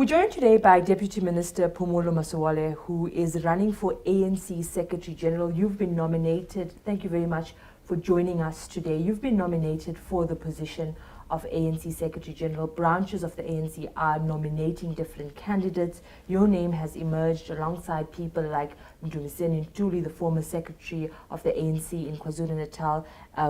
We're joined today by Deputy Minister Phumulo Masualle, who is running for ANC Secretary General. You've been nominated. Thank you very much for joining us today. You've been nominated for the position of ANC Secretary General. Branches of the ANC are nominating different candidates. Your name has emerged alongside people like Luthuli, the former Secretary of the ANC in KwaZulu-Natal.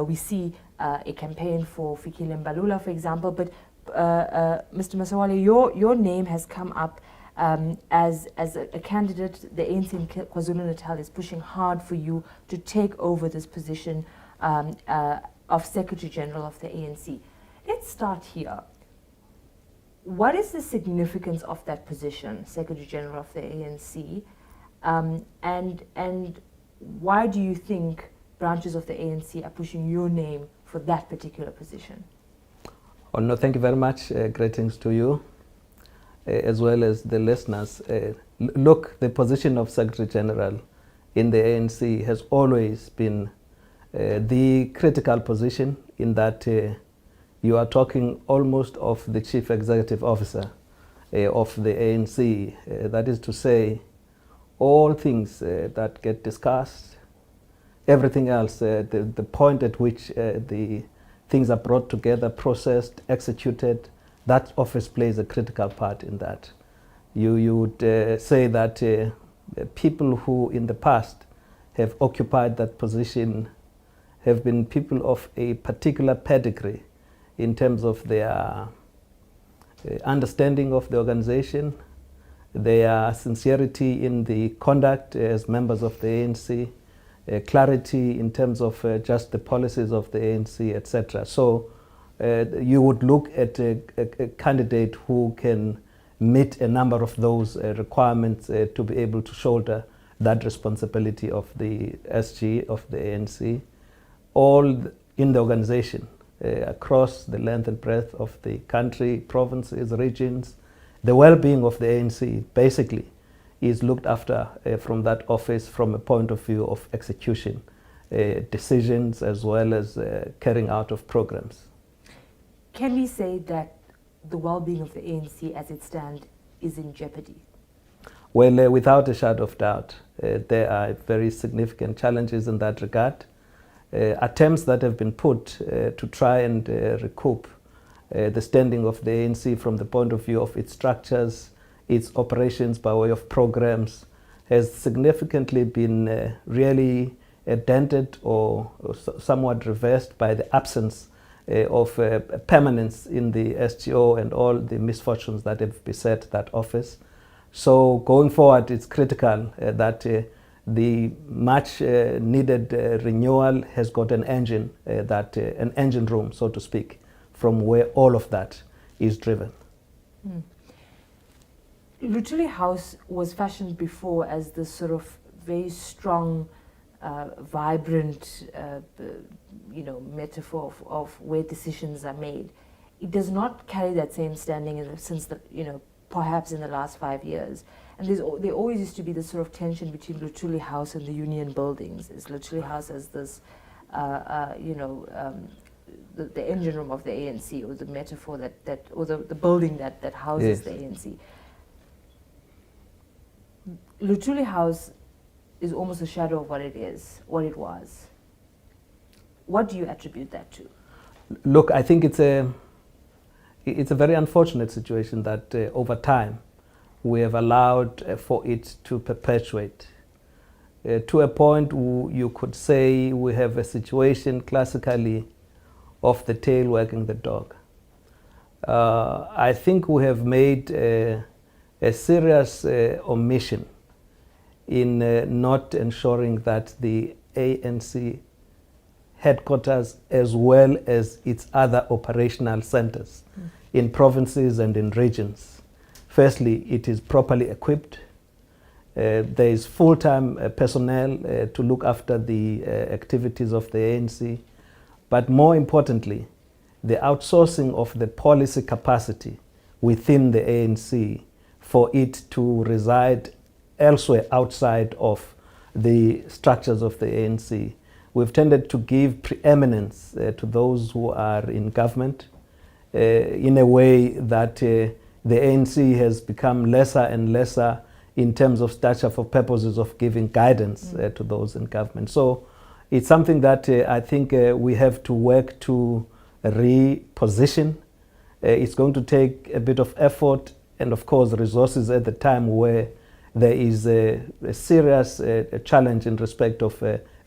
We see a campaign for Fikile Mbalula, for example, but Mr. Masualle, your name has come up as a candidate. The ANC in KwaZulu-Natal is pushing hard for you to take over this position of Secretary General of the ANC. Let's start here. What is the significance of that position, Secretary General of the ANC, and why do you think branches of the ANC are pushing your name for that particular position? Oh, no, thank you very much. Greetings to you, as well as the listeners. Look, the position of Secretary General in the ANC has always been the critical position, in that you are talking almost of the Chief Executive Officer of the ANC. That is to say, all things that get discussed, everything else, the point at which the things are brought together, processed, executed, that office plays a critical part in that. You would say that people who in the past have occupied that position have been people of a particular pedigree in terms of their understanding of the organization, their sincerity in the conduct as members of the ANC, clarity in terms of just the policies of the ANC, etc. So you would look at a candidate who can meet a number of those requirements to be able to shoulder that responsibility of the SG, of the ANC, all in the organization, across the length and breadth of the country, provinces, regions. The well-being of the ANC basically is looked after from that office from a point of view of execution, decisions, as well as carrying out of programs. Can we say that the well-being of the ANC as it stands is in jeopardy? Well, without a shadow of doubt, there are very significant challenges in that regard. Attempts that have been put to try and recoup the standing of the ANC from the point of view of its structures, its operations by way of programs, has significantly been really dented or somewhat reversed by the absence of permanence in the SGO and all the misfortunes that have beset that office. So going forward, it's critical that the much needed renewal has got an engine, an engine room, so to speak, from where all of that is driven. Luthuli House was fashioned before as this sort of very strong, vibrant, metaphor of where decisions are made. It does not carry that same standing since perhaps in the last 5 years. And there always used to be this sort of tension between Luthuli House and the Union buildings. Is Luthuli House as this, the engine room of the ANC, or the metaphor or the building that houses the ANC. Luthuli House is almost a shadow of what it was. What do you attribute that to? Look, I think it's a very unfortunate situation that over time we have allowed for it to perpetuate to a point where you could say we have a situation classically of the tail wagging the dog. I think we have made a serious omission in not ensuring that the ANC headquarters, as well as its other operational centers in provinces and in regions, firstly, it is properly equipped. There is full-time personnel to look after the activities of the ANC. But more importantly, the outsourcing of the policy capacity within the ANC for it to reside elsewhere outside of the structures of the ANC. We've tended to give preeminence to those who are in government in a way that the ANC has become lesser and lesser in terms of stature for purposes of giving guidance to those in government. So it's something that I think we have to work to reposition. It's going to take a bit of effort and, of course, resources at the time where there is a serious challenge in respect of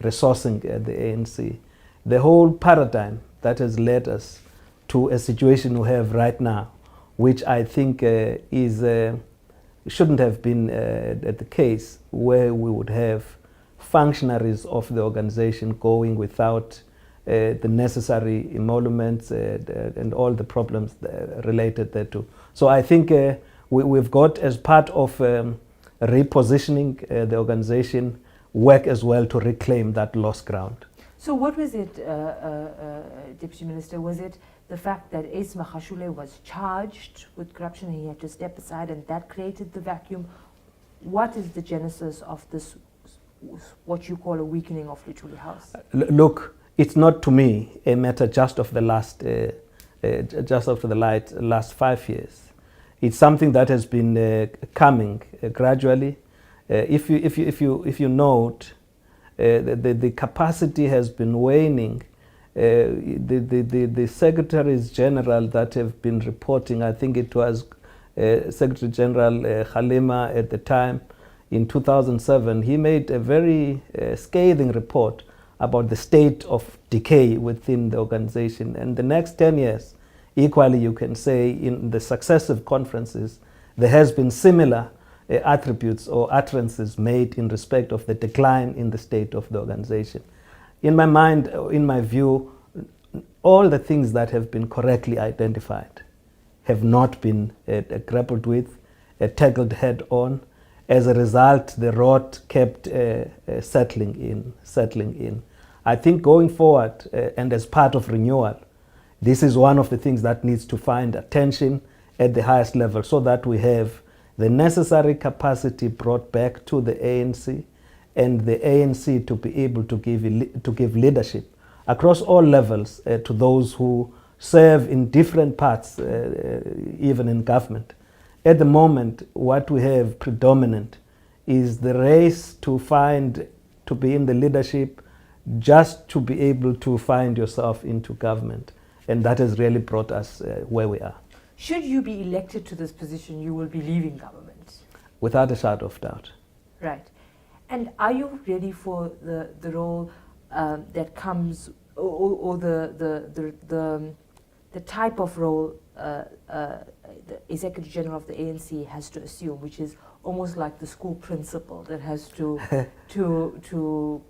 resourcing the ANC. The whole paradigm that has led us to a situation we have right now, which I think shouldn't have been the case, where we would have functionaries of the organization going without the necessary emoluments and all the problems related thereto. So I think we've got, as part of repositioning the organization, work as well to reclaim that lost ground. So what was it, Deputy Minister? Was it the fact that Ace Magashule was charged with corruption and he had to step aside and that created the vacuum? What is the genesis of this, what you call a weakening of Luthuli House? Look, it's not, to me, a matter just of the last 5 years. It's something that has been coming gradually. If you note, the capacity has been waning. The secretaries general that have been reporting, I think it was Secretary General Khalima at the time in 2007, he made a very scathing report about the state of decay within the organization. And the next 10 years, equally, you can say, in the successive conferences, there has been similar attributes or utterances made in respect of the decline in the state of the organization. In my mind, in my view, all the things that have been correctly identified have not been grappled with, tackled head on. As a result, the rot kept settling in. I think going forward, and as part of Renewal, this is one of the things that needs to find attention at the highest level, so that we have the necessary capacity brought back to the ANC, and the ANC to be able to give leadership across all levels to those who serve in different parts, even in government. At the moment, what we have predominant is the race to be in the leadership, just to be able to find yourself into government. And that has really brought us where we are. Should you be elected to this position, you will be leaving government? Without a shadow of doubt. Right. And are you ready for the role that comes, or the type of role the Secretary General of the ANC has to assume, which is almost like the school principal that has to to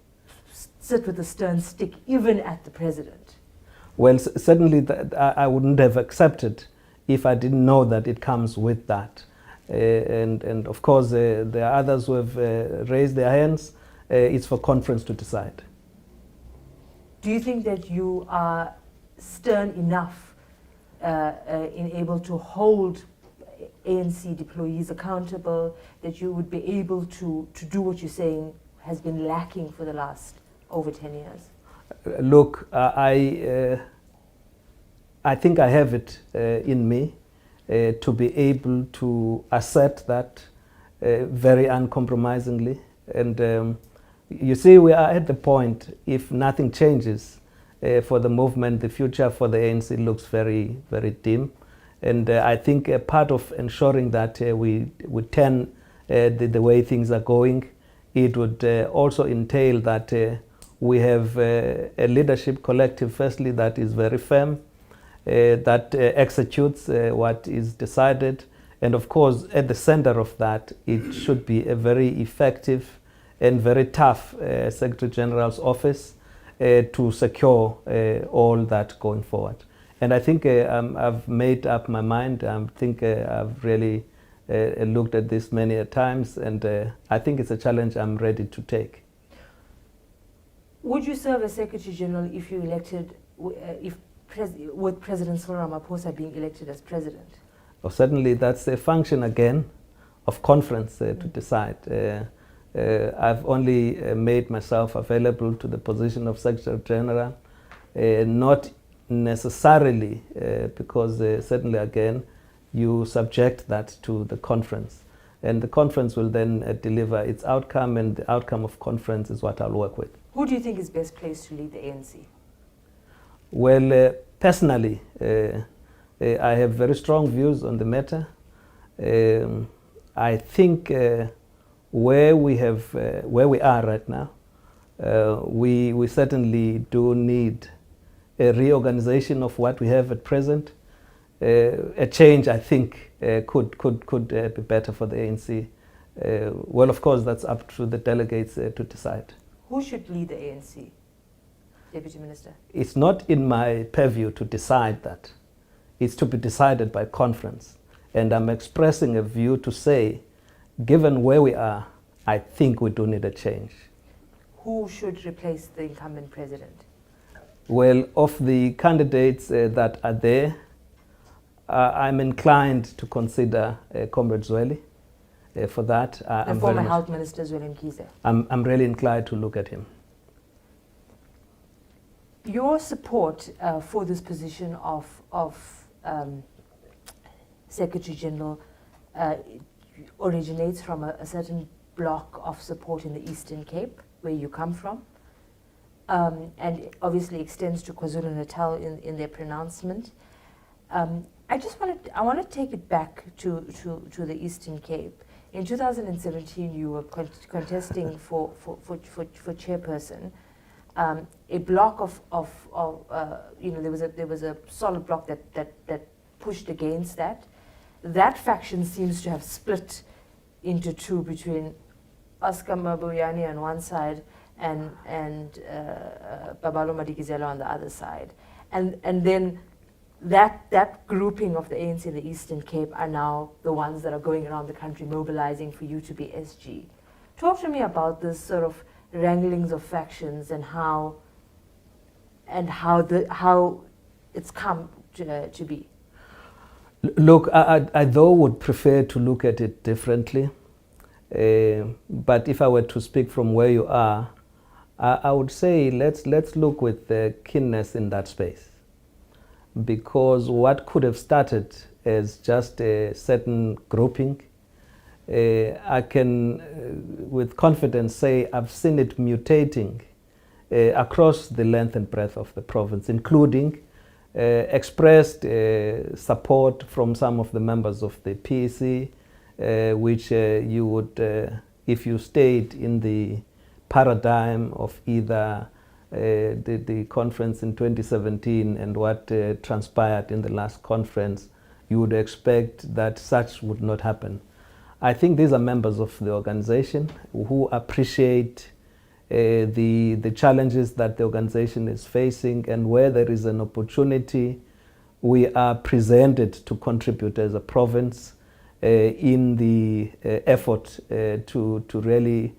sit with a stern stick even at the president? Well, certainly that I wouldn't have accepted if I didn't know that it comes with that. And of course, there are others who have raised their hands. It's for conference to decide. Do you think that you are stern enough in able to hold ANC deployees accountable, that you would be able to do what you're saying has been lacking for the last over 10 years? Look, I think I have it in me to be able to assert that very uncompromisingly. And you see, we are at the point, if nothing changes for the movement, the future for the ANC looks very, very dim. And I think a part of ensuring that we turn the way things are going, it would also entail that we have a leadership collective, firstly, that is very firm, that executes what is decided. And of course, at the center of that, it should be a very effective and very tough Secretary General's office to secure all that going forward. And I think I've made up my mind. I think I've really looked at this many a times, and I think it's a challenge I'm ready to take. Would you serve as Secretary General if you elected, with President Cyril Ramaphosa being elected as president? Well, certainly that's a function again of conference to decide. I've only made myself available to the position of Secretary General, not necessarily because certainly again you subject that to the conference. And the conference will then deliver its outcome, and the outcome of conference is what I'll work with. Who do you think is best placed to lead the ANC? Well, personally, I have very strong views on the matter. I think where we are right now, we certainly do need a reorganization of what we have at present. A change, I think, could be better for the ANC. Well, of course, that's up to the delegates to decide. Who should lead the ANC, Deputy Minister? It's not in my purview to decide that. It's to be decided by conference. And I'm expressing a view to say, given where we are, I think we do need a change. Who should replace the incumbent president? Well, of the candidates that are there, I'm inclined to consider Comrade Zweli for that. The former Health Minister, Zweli Mkhize. I'm really inclined to look at him. Your support for this position of Secretary General originates from a certain block of support in the Eastern Cape, where you come from, and obviously extends to KwaZulu-Natal in their pronouncement. I want to take it back to the Eastern Cape. In 2017, you were contesting for chairperson. A block of there was a solid block that pushed against that. That faction seems to have split into two, between Oscar Mabuyane on one side and Babalo Madikizela on the other side, and then that grouping of the ANC in the Eastern Cape are now the ones that are going around the country mobilizing for you to be SG. Talk to me about this sort of wranglings of factions and how it's come to be. Look, I though would prefer to look at it differently, but if I were to speak from where you are, I would say let's look with keenness in that space, because what could have started as just a certain grouping, I can with confidence say I've seen it mutating across the length and breadth of the province, including expressed support from some of the members of the PEC, which you would, if you stayed in the paradigm of either the conference in 2017 and what transpired in the last conference, you would expect that such would not happen. I think these are members of the organization who appreciate the challenges that the organization is facing, and where there is an opportunity, we are presented to contribute as a province in the effort to really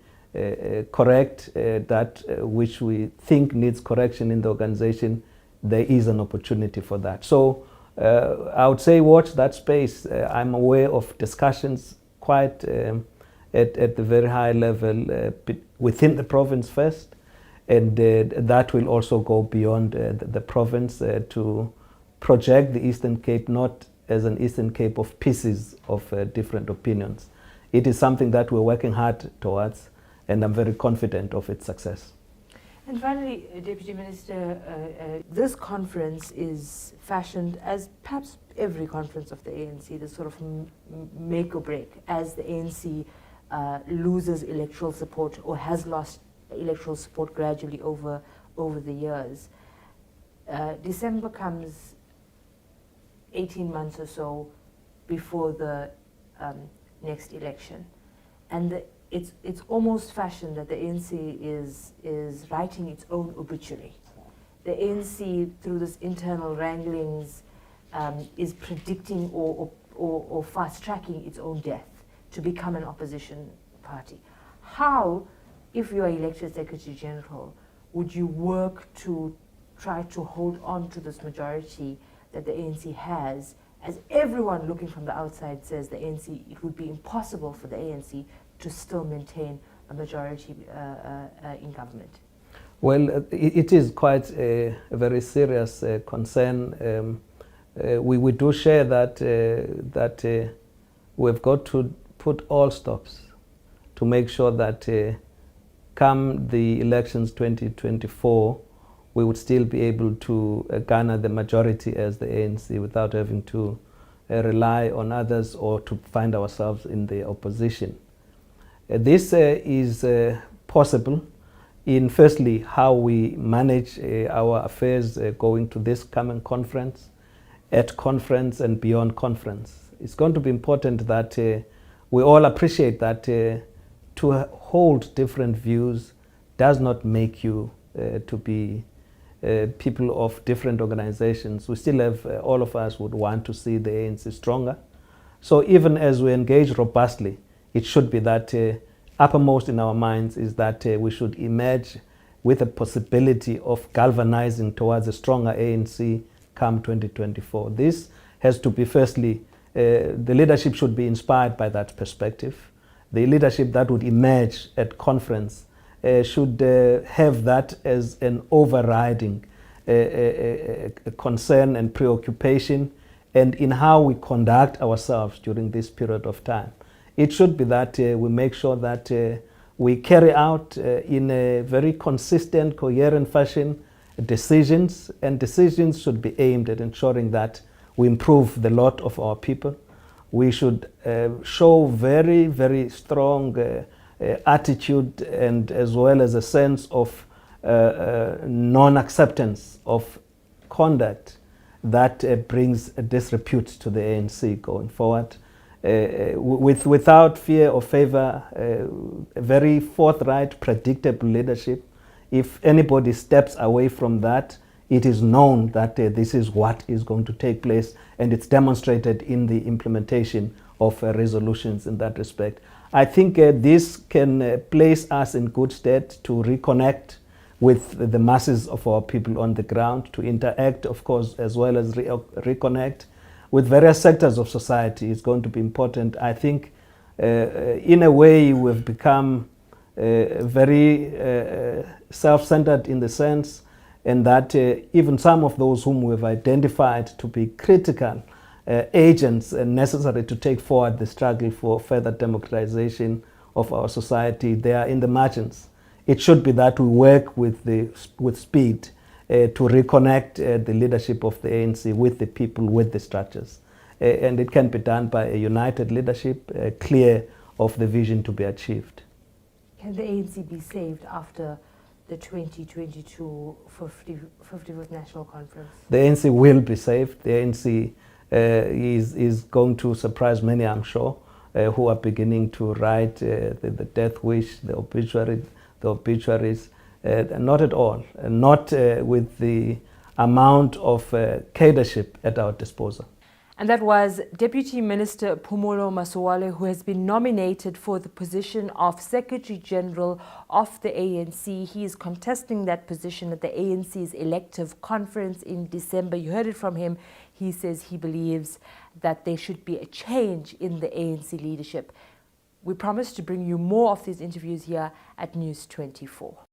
correct that which we think needs correction in the organization. There is an opportunity for that. So I would say watch that space. I'm aware of discussions quite at the very high level within the province first, and that will also go beyond the province to project the Eastern Cape not as an Eastern Cape of pieces of different opinions. It is something that we're working hard towards, and I'm very confident of its success. And finally, Deputy Minister, this conference is fashioned as perhaps every conference of the ANC, the sort of make or break, as the ANC loses electoral support or has lost electoral support gradually over the years. December comes 18 months or so before the next election, and it's almost fashioned that the ANC is writing its own obituary. The ANC, through this internal wranglings, is predicting or fast-tracking its own death to become an opposition party. How, if you are elected Secretary General, would you work to try to hold on to this majority that the ANC has, as everyone looking from the outside says the ANC, it would be impossible for the ANC to still maintain a majority in government? Well, it is quite a very serious concern we do share that we've got to put all stops to make sure that come the elections 2024, we would still be able to garner the majority as the ANC without having to rely on others or to find ourselves in the opposition. This is possible in firstly how we manage our affairs going to this coming conference, at conference and beyond conference. It's going to be important that we all appreciate that to hold different views does not make you to be people of different organizations. We still have, all of us would want to see the ANC stronger. So even as we engage robustly, it should be that uppermost in our minds is that we should emerge with a possibility of galvanizing towards a stronger ANC come 2024. This has to be firstly, the leadership should be inspired by that perspective. The leadership that would emerge at conference should have that as an overriding concern and preoccupation, and in how we conduct ourselves during this period of time. It should be that we make sure that we carry out in a very consistent, coherent fashion decisions, and decisions should be aimed at ensuring that we improve the lot of our people. We should show very, very strong attitude, and as well as a sense of non-acceptance of conduct that brings disrepute to the ANC going forward. Without fear or favor, a very forthright, predictable leadership. If anybody steps away from that, it is known that this is what is going to take place, and it's demonstrated in the implementation of resolutions in that respect. I think this can place us in good stead to reconnect with the masses of our people on the ground, to interact, of course, as well as reconnect with various sectors of society. Is going to be important. I think in a way we've become very self-centered in the sense, and that even some of those whom we've identified to be critical agents necessary to take forward the struggle for further democratization of our society, they are in the margins. It should be that we work with speed to reconnect the leadership of the ANC with the people, with the structures. And it can be done by a united leadership, clear of the vision to be achieved. Can the ANC be saved after the 2022 50th National Conference? The ANC will be saved. The ANC is going to surprise many, I'm sure, who are beginning to write the death wish, the obituaries. Not at all. Not with the amount of cadreship at our disposal. And that was Deputy Minister Phumulo Masualle, who has been nominated for the position of Secretary General of the ANC. He is contesting that position at the ANC's elective conference in December. You heard it from him. He says he believes that there should be a change in the ANC leadership. We promise to bring you more of these interviews here at News 24.